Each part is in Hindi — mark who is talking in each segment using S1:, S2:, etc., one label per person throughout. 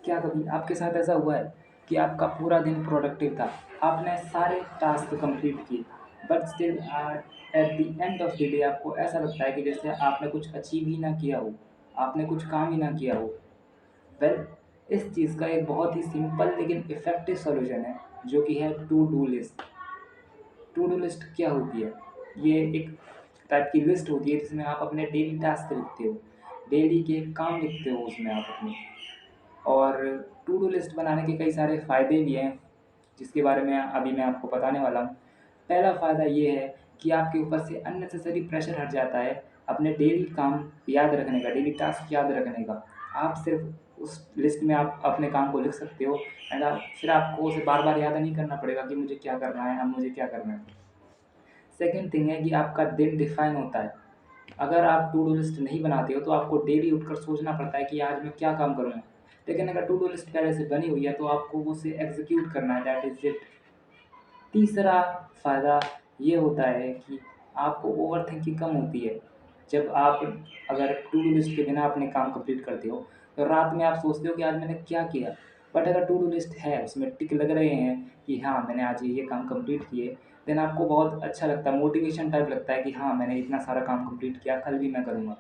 S1: क्या कभी आपके साथ ऐसा हुआ है कि आपका पूरा दिन प्रोडक्टिव था, आपने सारे टास्क कंप्लीट किए, but still at the end of the day आपको ऐसा लगता है कि जैसे आपने कुछ अचीव ही ना किया हो, आपने कुछ काम ही ना किया हो? वेल, इस चीज़ का एक बहुत ही सिंपल लेकिन इफ़ेक्टिव सॉल्यूशन है, जो कि है to do list. To do list क्या होती है? ये एक टाइप की लिस्ट होती है जिसमें आप अपने डेली टास्क लिखते हो, डेली के काम लिखते हो उसमें आप अपने। और टू डू लिस्ट बनाने के कई सारे फ़ायदे भी हैं, जिसके बारे में अभी मैं आपको बताने वाला हूँ। पहला फ़ायदा ये है कि आपके ऊपर से अननेसेसरी प्रेशर हट जाता है अपने डेली काम याद रखने का, डेली टास्क याद रखने का। आप सिर्फ़ उस लिस्ट में आप अपने काम को लिख सकते हो एंड फिर आपको उसे बार-बार याद नहीं करना पड़ेगा कि मुझे क्या करना है, अब मुझे क्या करना है। सेकंड थिंग है कि आपका दिन डिफ़ाइन होता है। अगर आप टू डू लिस्ट नहीं बनाते हो तो आपको डेली उठकर सोचना पड़ता है कि आज मैं क्या काम करूँगा। लेकिन अगर टू डू लिस्ट पहले से बनी हुई है तो आपको उसे एग्ज़ीक्यूट करना है, दैट इज़ इट। तीसरा फ़ायदा ये होता है कि आपको ओवरथिंकिंग कम होती है। जब आप अगर टू डू लिस्ट के बिना अपने काम कंप्लीट करते हो, तो रात में आप सोचते हो कि आज मैंने क्या किया? बट अगर टू डू लिस्ट है, उसमें टिक लग रहे हैं कि हाँ, मैंने आज ये काम कंप्लीट किए, देन आपको बहुत अच्छा लगता है, मोटिवेशन टाइप लगता है कि हाँ, मैंने इतना सारा काम कंप्लीट किया, कल भी मैं करूँगा।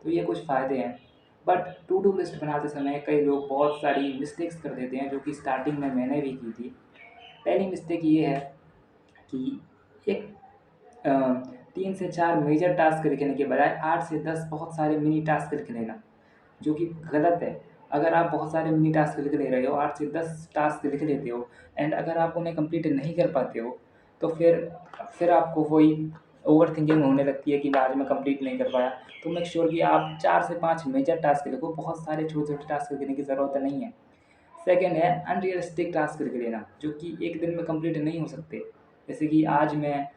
S1: तो ये कुछ फ़ायदे हैं। बट टू डू लिस्ट बनाते समय कई लोग बहुत सारी मिस्टेक्स कर देते हैं, जो कि स्टार्टिंग में मैंने भी की थी। पहली मिस्टेक ये है कि एक अ, 3 से 4 मेजर टास्क लिखने के बजाय 8 से 10 बहुत सारे मिनी टास्क लिख लेना, जो कि गलत है। अगर आप बहुत सारे मिनी टास्क लिख ले रहे हो, 8 से 10 टास्क लिख लेते हो एंड अगर आप उन्हें कंप्लीट नहीं कर पाते हो, तो फिर आपको वही ओवरथिंकिंग होने लगती है कि आज मैं कंप्लीट नहीं कर पाया। तो मेक श्योर कि आप 4 से 5 मेजर टास्क लिखो, बहुत सारे छोटे-छोटे टास्क लिखने की ज़रूरत नहीं है। सेकंड है अनरियलिस्टिक टास्क लिख लेना, जो कि एक दिन में कंप्लीट नहीं हो सकते। जैसे कि आज मैं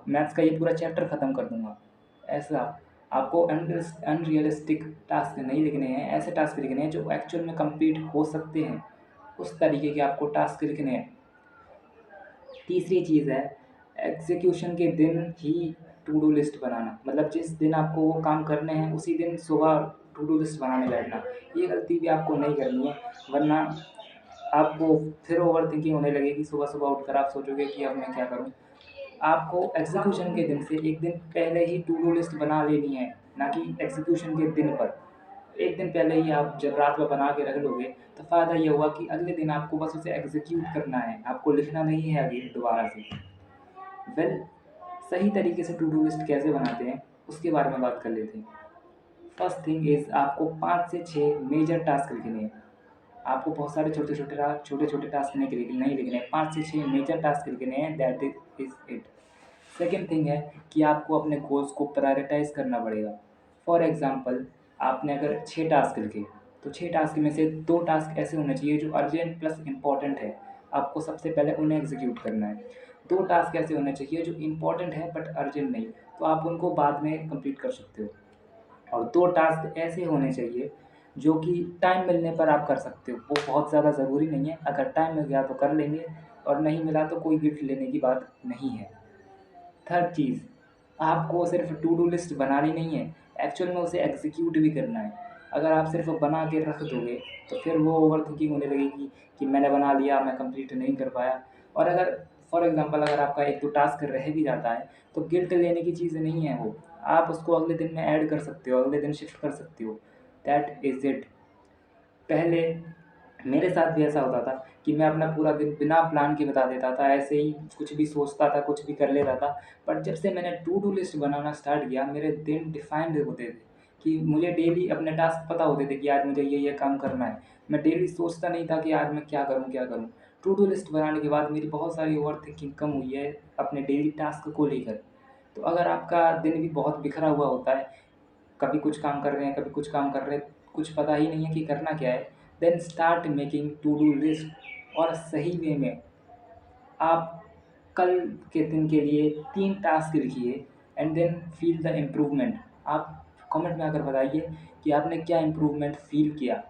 S1: मैथ्स का ये पूरा चैप्टर ख़त्म कर दूँगा। ऐसा आपको अनरियलिस्टिक टास्क नहीं लिखने हैं, ऐसे टास्क लिखने हैं जो एक्चुअल में कंप्लीट हो सकते हैं। उस तरीके के आपको टास्क लिखने हैं। तीसरी चीज़ है एग्ज़ीक्यूशन के दिन ही टू डू लिस्ट बनाना। मतलब जिस दिन आपको वो काम करने हैं, उसी दिन सुबह टू डू लिस्ट बनाने बैठना। ये गलती भी आपको नहीं करनी है, वरना आपको फिर ओवरथिंकिंग होने लगेगी। सुबह-सुबह उठकर आप सोचोगे कि अब मैं क्या करूँ? आपको एग्ज़ीक्यूशन के दिन से 1 दिन पहले ही टू डू लिस्ट बना लेनी है, ना कि एग्ज़ीक्यूशन के दिन पर। 1 दिन पहले ही आप जब रात में बना के रख लोगे, तो फ़ायदा ये होगा कि अगले दिन आपको बस उसे एग्ज़ीक्यूट करना है, आपको लिखना नहीं है आगे दोबारा से। वेल, सही तरीके से टू डू लिस्ट कैसे बनाते हैं, उसके बारे में बात कर लेते हैं। फर्स्ट थिंग इज़ आपको 5 से 6 मेजर टास्क लिखने हैं। आपको बहुत सारे छोटे-छोटे टास्क नहीं लिखने हैं, 5 से 6 मेजर टास्क लिखने हैं, that is it. Second thing है कि आपको अपने गोल्स को प्रायोरिटाइज़ करना पड़ेगा। फॉर एग्ज़ाम्पल आपने अगर 6 टास्क लिखे, तो 6 टास्क में से 2 टास्क ऐसे होने चाहिए जो अर्जेंट प्लस इम्पोर्टेंट है। आपको सबसे पहले उन्हें एग्ज़ीक्यूट करना है। 2 टास्क ऐसे होने चाहिए जो इम्पोर्टेंट है बट अर्जेंट नहीं, तो आप उनको बाद में कंप्लीट कर सकते हो। और 2 टास्क ऐसे होने चाहिए जो कि टाइम मिलने पर आप कर सकते हो। वो बहुत ज़्यादा ज़रूरी नहीं है, अगर टाइम मिल गया तो कर लेंगे और नहीं मिला तो कोई गिल्ट लेने की बात नहीं है। थर्ड चीज़, आपको सिर्फ़ टू डू लिस्ट बनानी नहीं है, एक्चुअल में उसे एग्ज़ीक्यूट भी करना है। अगर आप सिर्फ़ बना के रख दोगे, तो फिर वो ओवरथिंकिंग होने लगेगी कि मैंने बना लिया, मैं कंप्लीट नहीं कर पाया। और अगर फॉर एग्ज़ाम्पल अगर आपका 1-2 टास्क रह भी जाता है, तो गिल्ट लेने की चीज़ नहीं है वो। आप उसको अगले दिन में ऐड कर सकते हो, अगले दिन शिफ्ट कर सकते हो। That is it. पहले मेरे साथ भी ऐसा होता था कि मैं अपना पूरा दिन बिना प्लान के बिता देता था, ऐसे ही कुछ भी सोचता था, कुछ भी कर लेता था। बट जब से मैंने टू डू लिस्ट बनाना स्टार्ट किया, मेरे दिन डिफाइंड होते थे कि मुझे डेली अपने टास्क पता होते थे कि आज मुझे ये काम करना है। मैं डेली सोचता नहीं था कि आज मैं क्या करूँ, क्या करूँ? टू डू लिस्ट बनाने के बाद मेरी बहुत सारी ओवरथिंकिंग कम हुई है अपने डेली टास्क को लेकर। तो अगर आपका दिन भी बहुत बिखरा हुआ होता है, कभी कुछ काम कर रहे हैं, कभी कुछ काम कर रहे हैं, कुछ पता ही नहीं है कि करना क्या है, then start making to do list और सही वे में आप कल के दिन के लिए 3 टास्क लिखिए and then feel the improvement. आप कमेंट में आकर बताइए कि आपने क्या इम्प्रूवमेंट फ़ील किया।